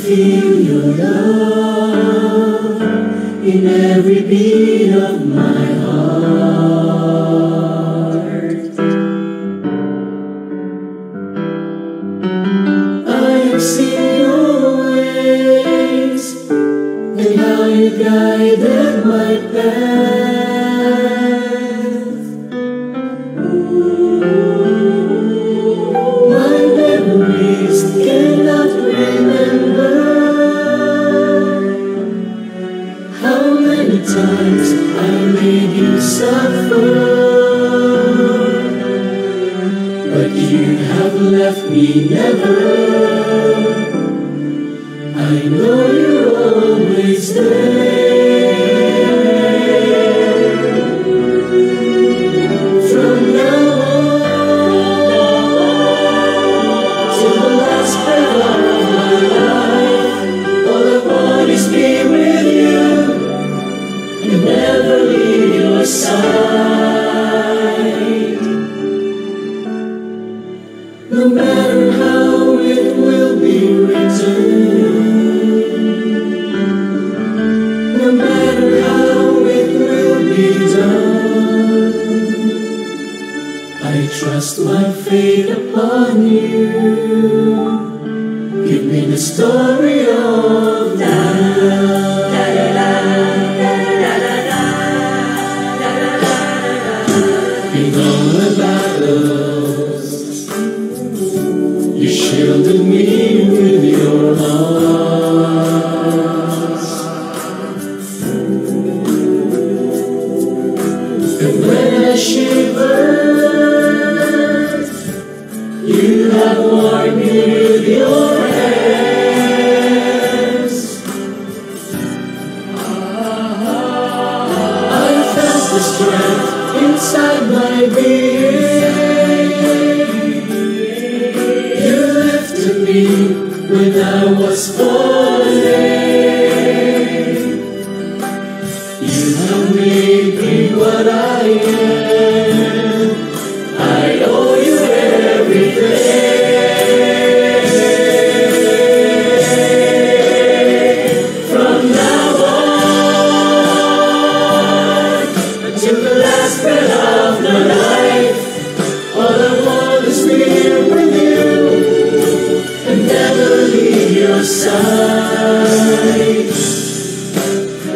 feel your love in every beat of my heart. I have seen your ways and how you guided my path. My memories cannot remember how many times I made you suffer, but you have left me never. I know you're always there. From now on till the last breath of my life, all I want is be with you and never leave your side. No matter how it will be written, no matter how it will be done, I trust my fate upon you. Give me the story of my love. In all the battles, you shielded me with your arms. And when I shivered, you have warmed me with your hands. I felt the strength inside my being. You lifted me when I was falling. You have made me what I am. I owe you everything. From now on until the last breath of my life, all I want is be with you and never leave your side.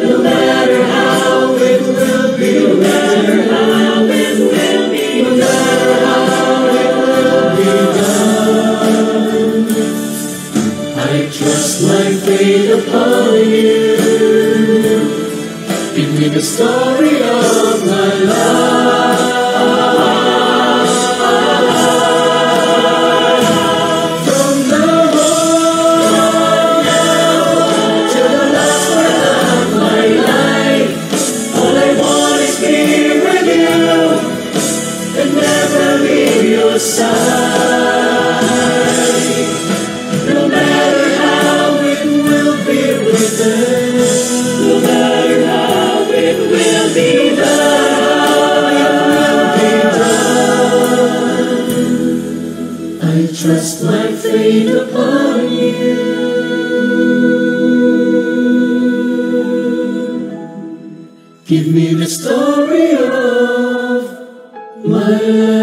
No matter how it will be, no matter how it will be, no matter how it will be done, I trust my fate upon you. Give me the story of my life. From now on till the last breath of my life, all I want is be with you and never leave your side. No matter how it will be written, no matter how it will be done, I trust my fate upon you. Give me the story of my life.